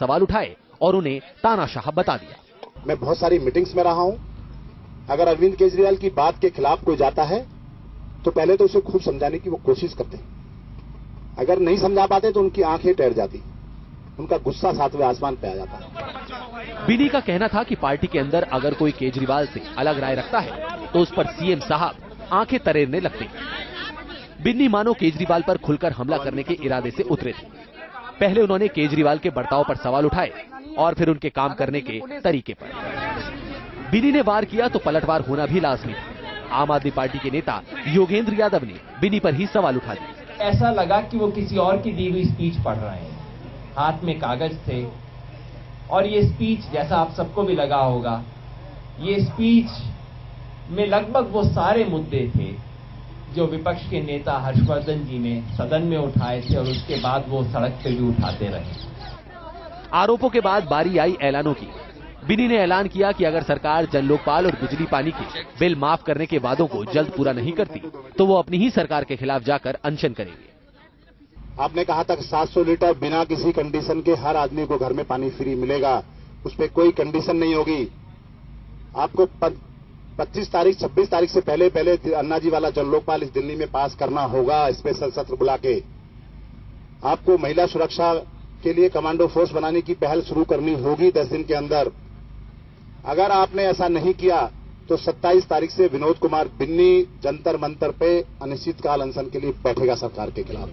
सवाल उठाए और उन्हें तानाशाह बता दिया। मैं बहुत सारी मीटिंग्स में रहा हूं। अगर अरविंद केजरीवाल की बात के खिलाफ कोई जाता है तो पहले तो उसे खूब समझाने की वो कोशिश करते हैं। अगर नहीं समझा पाते तो उनकी आंखें टेढ़ जाती, उनका गुस्सा सातवें आसमान पे आ जाता है। बिनी का कहना था कि पार्टी के अंदर अगर कोई केजरीवाल से अलग राय रखता है तो उस पर सीएम साहब आंखें तरेरने लगते हैं। बिन्नी मानो केजरीवाल पर खुलकर हमला करने के इरादे से उतरे थे। पहले उन्होंने केजरीवाल के बर्ताव पर सवाल उठाए और फिर उनके काम करने के तरीके पर। बिनी ने वार किया तो पलटवार होना भी लाजमी था। आम आदमी पार्टी के नेता योगेंद्र यादव ने बिनी पर ही सवाल उठा दिए। ऐसा लगा कि वो किसी और की दी हुई स्पीच पढ़ रहे हैं। हाथ में कागज थे और ये स्पीच, जैसा आप सबको भी लगा होगा, ये स्पीच में लगभग वो सारे मुद्दे थे जो विपक्ष के नेता हर्षवर्धन जी ने सदन में उठाए थे और उसके बाद वो सड़क पे भी उठाते रहे। आरोपों के बाद बारी आई ऐलानों की। बिनी ने ऐलान किया कि अगर सरकार जल लोकपाल और बिजली पानी के बिल माफ करने के वादों को जल्द पूरा नहीं करती तो वो अपनी ही सरकार के खिलाफ जाकर अनशन करेंगे। आपने कहा था कि 700 लीटर बिना किसी कंडीशन के हर आदमी को घर में पानी फ्री मिलेगा, उस पर कोई कंडीशन नहीं होगी। आपको 25 तारीख 26 तारीख से पहले अन्ना जी वाला जल लोकपाल इस दिल्ली में पास करना होगा, स्पेशल सत्र बुला के। आपको महिला सुरक्षा के लिए कमांडो फोर्स बनाने की पहल शुरू करनी होगी 10 दिन के अंदर। अगर आपने ऐसा नहीं किया तो 27 तारीख से विनोद कुमार बिन्नी जंतर मंतर पे अनिश्चितकाल अनशन के लिए बैठेगा सरकार के खिलाफ।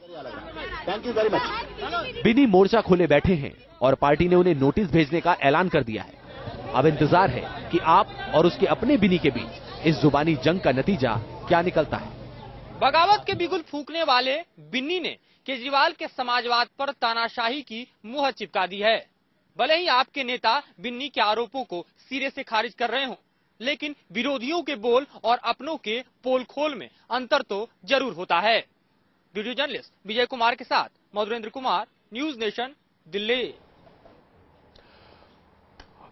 Thank you very much. बिनी मोर्चा खोले बैठे हैं और पार्टी ने उन्हें नोटिस भेजने का ऐलान कर दिया है। अब इंतजार है कि आप और उसके अपने बिनी के बीच इस जुबानी जंग का नतीजा क्या निकलता है। बगावत के बिगुल फूंकने वाले बिन्नी ने केजरीवाल के समाजवाद पर तानाशाही की मुहर चिपका दी है। भले ही आपके नेता बिन्नी के आरोपों को सिरे से खारिज कर रहे हों, लेकिन विरोधियों के बोल और अपनों के पोल खोल में अंतर तो जरूर होता है। वीडियो जर्नलिस्ट विजय कुमार के साथ मधुरेंद्र कुमार, न्यूज नेशन, दिल्ली।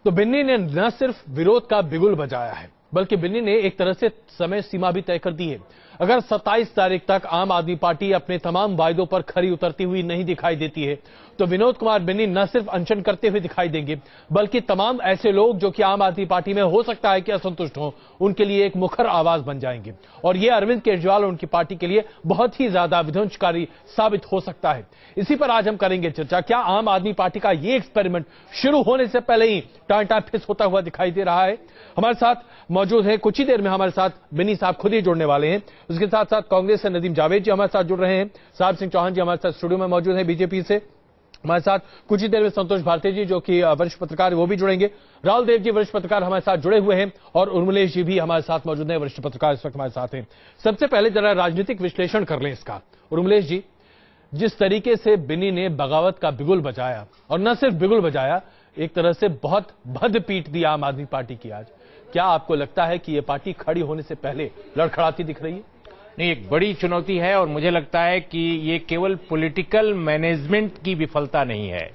तो बिन्नी ने न सिर्फ विरोध का बिगुल बजाया है, बल्कि बिन्नी ने एक तरह से समय सीमा भी तय कर दी है। अगर 27 तारीख तक आम आदमी पार्टी अपने तमाम वायदों पर खरी उतरती हुई नहीं दिखाई देती है तो विनोद कुमार बिन्नी न सिर्फ अनशन करते हुए दिखाई देंगे, बल्कि तमाम ऐसे लोग जो कि आम आदमी पार्टी में हो सकता है कि असंतुष्ट हों, उनके लिए एक मुखर आवाज बन जाएंगे। और यह अरविंद केजरीवाल और उनकी पार्टी के लिए बहुत ही ज्यादा विध्वंसकारी साबित हो सकता है। इसी पर आज हम करेंगे चर्चा। क्या आम आदमी पार्टी का यह एक्सपेरिमेंट शुरू होने से पहले ही टांटा फिस होता हुआ दिखाई दे रहा है? हमारे साथ मौजूद है, कुछ ही देर में हमारे साथ बिन्नी साहब खुद ही जुड़ने वाले हैं। उसके साथ साथ कांग्रेस से नदीम जावेद जी हमारे साथ जुड़ रहे हैं। साहब सिंह चौहान जी हमारे साथ स्टूडियो में मौजूद है बीजेपी से। हमारे साथ कुछ ही देर में संतोष भारती जी जो कि वरिष्ठ पत्रकार वो भी जुड़ेंगे। राहुल देव जी वरिष्ठ पत्रकार हमारे साथ जुड़े हुए हैं और उर्मिलेश जी भी हमारे साथ मौजूद हैं, वरिष्ठ पत्रकार इस वक्त हमारे साथ हैं। सबसे पहले जरा राजनीतिक विश्लेषण कर लें इसका। उर्मिलेश जी, जिस तरीके से बिन्नी ने बगावत का बिगुल बजाया, और न सिर्फ बिगुल बजाया, एक तरह से बहुत भद्द पीट दी आम आदमी पार्टी की आज, क्या आपको लगता है कि यह पार्टी खड़ी होने से पहले लड़खड़ाती दिख रही है? नहीं, एक बड़ी चुनौती है और मुझे लगता है कि ये केवल पॉलिटिकल मैनेजमेंट की विफलता नहीं है,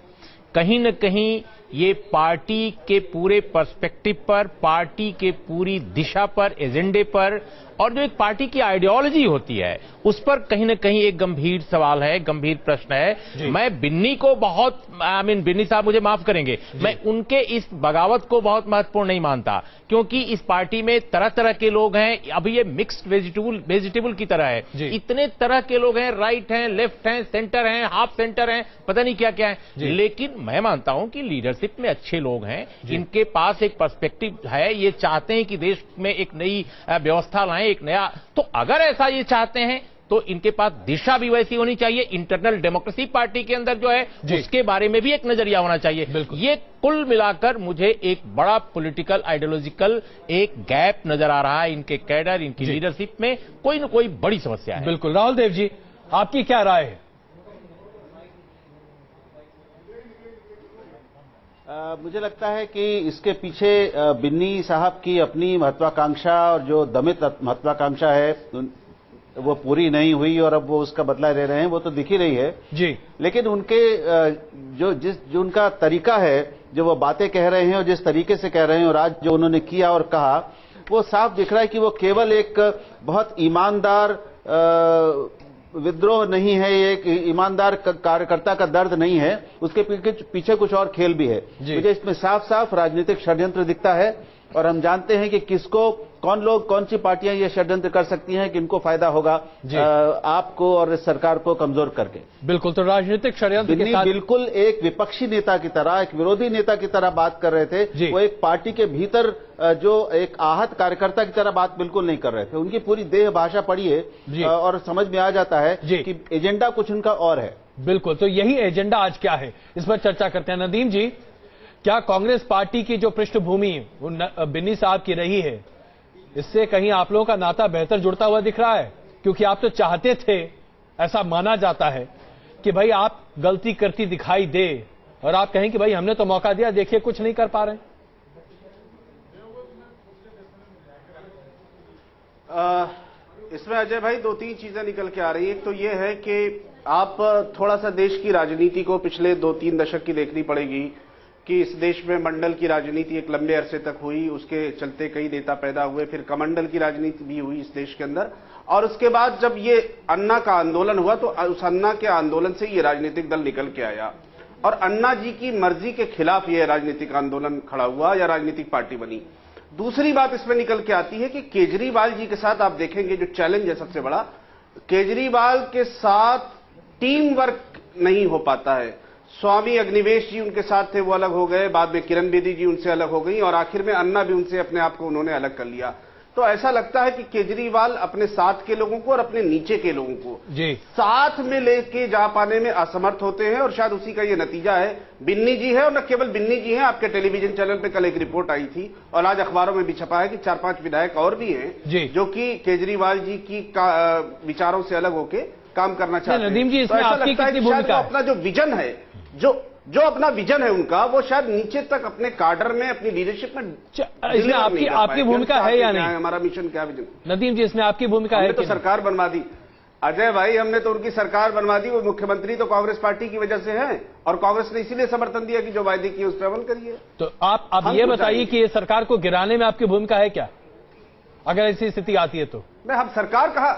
कहीं न कहीं ये पार्टी के पूरे पर्सपेक्टिव पर, पार्टी के पूरी दिशा पर, एजेंडे पर, और जो एक पार्टी की आइडियोलॉजी होती है उस पर कहीं न कहीं एक गंभीर सवाल है, गंभीर प्रश्न है। मैं बिन्नी को बहुत, बिन्नी साहब मुझे माफ करेंगे, मैं उनके इस बगावत को बहुत महत्वपूर्ण नहीं मानता, क्योंकि इस पार्टी में तरह तरह के लोग हैं। अभी ये मिक्स्ड वेजिटेबल की तरह है, इतने तरह के लोग हैं, राइट हैं, लेफ्ट हैं, सेंटर हैं, हाफ सेंटर हैं, पता नहीं क्या क्या है। लेकिन मैं मानता हूं कि लीडरशिप में अच्छे लोग हैं, इनके पास एक पर्सपेक्टिव है, ये चाहते हैं कि देश में एक नई व्यवस्था लाएं, एक नया। तो अगर ऐसा ये चाहते हैं तो इनके पास दिशा भी वैसी होनी चाहिए। इंटरनल डेमोक्रेसी पार्टी के अंदर जो है उसके बारे में भी एक नजरिया होना चाहिए। ये कुल मिलाकर मुझे एक बड़ा पॉलिटिकल आइडियोलॉजिकल एक गैप नजर आ रहा है इनके कैडर, इनकी लीडरशिप में कोई न कोई बड़ी समस्या है। बिल्कुल। राहुल देव जी, आपकी क्या राय है? मुझे लगता है कि इसके पीछे बिन्नी साहब की अपनी महत्वाकांक्षा और जो दमित महत्वाकांक्षा है वो पूरी नहीं हुई और अब वो उसका बदला ले रहे हैं, वो तो दिख ही रही है जी। लेकिन उनके जो उनका तरीका है, जो वो बातें कह रहे हैं और जिस तरीके से कह रहे हैं और आज जो उन्होंने किया और कहा, वो साफ दिख रहा है कि वो केवल एक बहुत ईमानदार विद्रोह नहीं है, ये एक ईमानदार कार्यकर्ता का दर्द नहीं है, उसके पीछे कुछ और खेल भी है। मुझे इसमें साफ साफ राजनीतिक षड्यंत्र दिखता है और हम जानते हैं कि किसको, कौन लोग, कौन सी पार्टियां ये षड्यंत्र कर सकती हैं कि इनको फायदा होगा आपको और सरकार को कमजोर करके। बिल्कुल, तो राजनीतिक षड्यंत्र के साथ बिल्कुल एक विपक्षी नेता की तरह, एक विरोधी नेता की तरह बात कर रहे थे। वो एक पार्टी के भीतर जो एक आहत कार्यकर्ता की तरह बात बिल्कुल नहीं कर रहे थे। उनकी पूरी देह भाषा पढ़िए और समझ में आ जाता है कि एजेंडा कुछ उनका और है। बिल्कुल, तो यही एजेंडा आज क्या है, इस पर चर्चा करते हैं। नदीम जी, क्या कांग्रेस पार्टी की जो पृष्ठभूमि बिन्नी साहब की रही है, इससे कहीं आप लोगों का नाता बेहतर जुड़ता हुआ दिख रहा है? क्योंकि आप तो चाहते थे, ऐसा माना जाता है कि भाई आप गलती करती दिखाई दे और आप कहें कि भाई हमने तो मौका दिया, देखिए कुछ नहीं कर पा रहे। इसमें अजय भाई 2-3 चीजें निकल के आ रही है। एक तो ये है कि आप थोड़ा सा देश की राजनीति को पिछले 2-3 दशक की देखनी पड़ेगी कि इस देश में मंडल की राजनीति एक लंबे अरसे तक हुई, उसके चलते कई नेता पैदा हुए, फिर कमंडल की राजनीति भी हुई इस देश के अंदर, और उसके बाद जब ये अन्ना का आंदोलन हुआ तो उस अन्ना के आंदोलन से ये राजनीतिक दल निकल के आया और अन्ना जी की मर्जी के खिलाफ ये राजनीतिक आंदोलन खड़ा हुआ या राजनीतिक पार्टी बनी। दूसरी बात इसमें निकल के आती है कि केजरीवाल जी के साथ आप देखेंगे जो चैलेंज है सबसे बड़ा, केजरीवाल के साथ टीम वर्क नहीं हो पाता है। स्वामी अग्निवेश जी उनके साथ थे, वो अलग हो गए, बाद में किरण बेदी जी उनसे अलग हो गई और आखिर में अन्ना भी उनसे अपने आप को उन्होंने अलग कर लिया। तो ऐसा लगता है कि केजरीवाल अपने साथ के लोगों को और अपने नीचे के लोगों को साथ में लेके जा पाने में असमर्थ होते हैं और शायद उसी का ये नतीजा है। बिन्नी जी है और न केवल बिन्नी जी हैं, आपके टेलीविजन चैनल पे कल एक रिपोर्ट आई थी और आज अखबारों में भी छपा है कि 4-5 विधायक और भी हैं जो कि केजरीवाल जी की विचारों से अलग होके काम करना चाहते हैं। नदीम जी, इसमें आपकी कितनी भूमिका है? अपना जो विजन है, जो अपना विजन है उनका, वो शायद नीचे तक अपने काडर में, अपनी लीडरशिप में इसमें आपकी भूमिका है या नहीं? हमारा मिशन क्या विजन? नदीम जी, इसमें आपकी भूमिका है? तो सरकार बनवा दी अजय भाई, हमने तो उनकी सरकार बनवा दी। वो मुख्यमंत्री तो कांग्रेस पार्टी की वजह से है और कांग्रेस ने इसीलिए समर्थन दिया कि जो वायदे किए उस पर अमल करिए। तो आप ये बताइए कि ये सरकार को गिराने में आपकी भूमिका है क्या, अगर ऐसी स्थिति आती है तो? मैं हम सरकार कहा,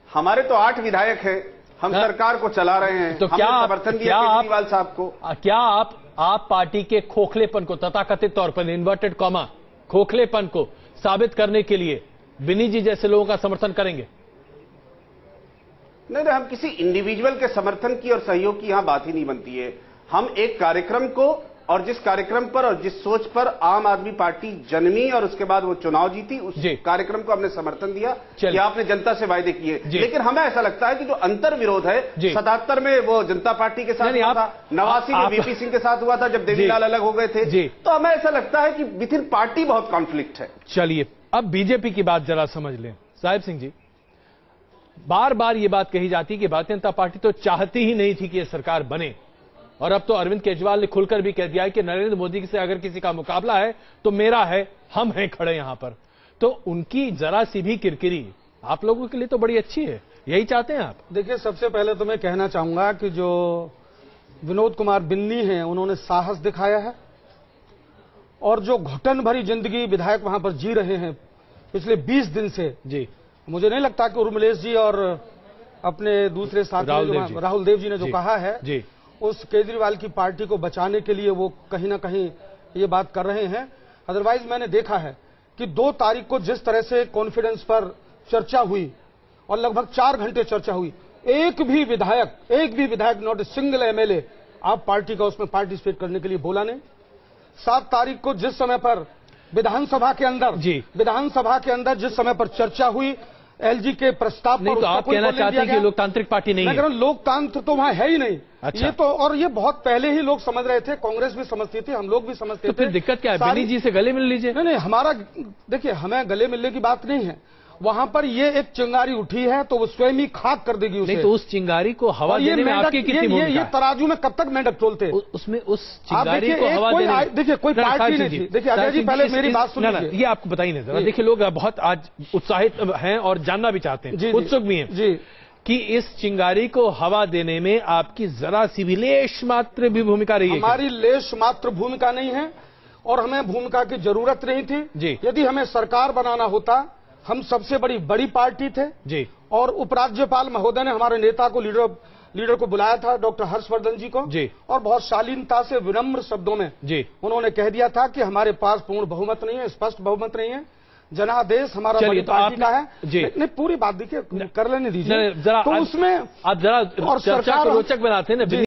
हमारे तो 8 विधायक हैं, हम सरकार को चला रहे हैं। तो क्या समर्थन दिया केजरीवाल साहब को? क्या आप पार्टी के खोखलेपन को, तथाकथित तौर पर इन्वर्टेड कॉमा खोखलेपन को साबित करने के लिए बिन्नी जी जैसे लोगों का समर्थन करेंगे? नहीं, हम किसी इंडिविजुअल के समर्थन की और सहयोग की यहां बात ही नहीं बनती है। हम एक कार्यक्रम को, और जिस कार्यक्रम पर और जिस सोच पर आम आदमी पार्टी जन्मी और उसके बाद वो चुनाव जीती, उस कार्यक्रम को हमने समर्थन दिया कि आपने जनता से वायदे किए। लेकिन हमें ऐसा लगता है कि जो अंतर विरोध है, 77 में वो जनता पार्टी के साथ हुआ था, 89 में वीपी सिंह के साथ हुआ था जब देवीलाल अलग हो गए थे, तो हमें ऐसा लगता है कि विद इन पार्टी बहुत कॉन्फ्लिक्ट है। चलिए, अब बीजेपी की बात जरा समझ लें। साहिब सिंह जी, बार बार ये बात कही जाती है कि भारतीय जनता पार्टी तो चाहती ही नहीं थी कि यह सरकार बने, और अब तो अरविंद केजरीवाल ने खुलकर भी कह दिया है कि नरेंद्र मोदी से अगर किसी का मुकाबला है तो मेरा है, हम हैं खड़े यहां पर। तो उनकी जरा सी भी किरकिरी आप लोगों के लिए तो बड़ी अच्छी है, यही चाहते हैं आप? देखिए, सबसे पहले तो मैं कहना चाहूंगा कि जो विनोद कुमार बिन्नी हैं, उन्होंने साहस दिखाया है और जो घुटन भरी जिंदगी विधायक वहां पर जी रहे हैं पिछले 20 दिन से, जी मुझे नहीं लगता कि उर्मिलेश जी और अपने दूसरे साथी राहुल देव जी ने जो कहा है जी, उस केजरीवाल की पार्टी को बचाने के लिए वो कहीं ना कहीं ये बात कर रहे हैं। अदरवाइज मैंने देखा है कि 2 तारीख को जिस तरह से कॉन्फिडेंस पर चर्चा हुई और लगभग 4 घंटे चर्चा हुई, एक भी विधायक नॉट ए सिंगल एमएलए आप पार्टी का उसमें पार्टिसिपेट करने के लिए बोला नहीं। 7 तारीख को जिस समय पर विधानसभा के अंदर जिस समय पर चर्चा हुई एलजी के प्रस्ताव पर, तो आप कहना चाहते हैं कि लोकतांत्रिक पार्टी नहीं है? लोकतंत्र तो वहां है ही नहीं। अच्छा। ये तो, और ये बहुत पहले ही लोग समझ रहे थे, कांग्रेस भी समझती थी, हम लोग भी समझते थे। तो फिर दिक्कत क्या है? बिन्नी जी से गले मिल लीजिए। नहीं, हमारा देखिए, हमें गले मिलने की बात नहीं है। वहां पर ये एक चिंगारी उठी है तो वो स्वयं ही खाक कर देगी उसे। नहीं, तो उस चिंगारी को हवा देने में आपकी कितनी भूमिका है? ये तराजू में कब तक मेंढक तोलते? उसमें उस चिंगारी को हवा देने, देखिए कोई पार्टी नहीं थी। देखिए अजय जी, पहले मेरी बात सुनिए। ये आपको बताइए जरा। देखिए, लोग बहुत आज उत्साहित हैं और जानना भी चाहते हैं, उत्सुक भी हैं जी, कि इस चिंगारी को हवा देने में आपकी जरा सी भी लेश मात्र भी भूमिका रही है? हमारी लेश मात्र भूमिका नहीं है और हमें भूमिका की जरूरत नहीं थी जी। यदि हमें सरकार बनाना होता, हम सबसे बड़ी पार्टी थे जी, और उपराज्यपाल महोदय ने हमारे नेता को लीडर को बुलाया था, डॉक्टर हर्षवर्धन जी को जी, और बहुत शालीनता से विनम्र शब्दों में जी उन्होंने कह दिया था कि हमारे पास पूर्ण बहुमत नहीं है, स्पष्ट बहुमत नहीं है, जनादेश हमारा बड़ी पार्टी का है। जी नहीं, पूरी बात देखिए, कर लेने दीजिए। जरा तो उसमें आप जरा और चर्चा को रोचक बनाते हैं ना।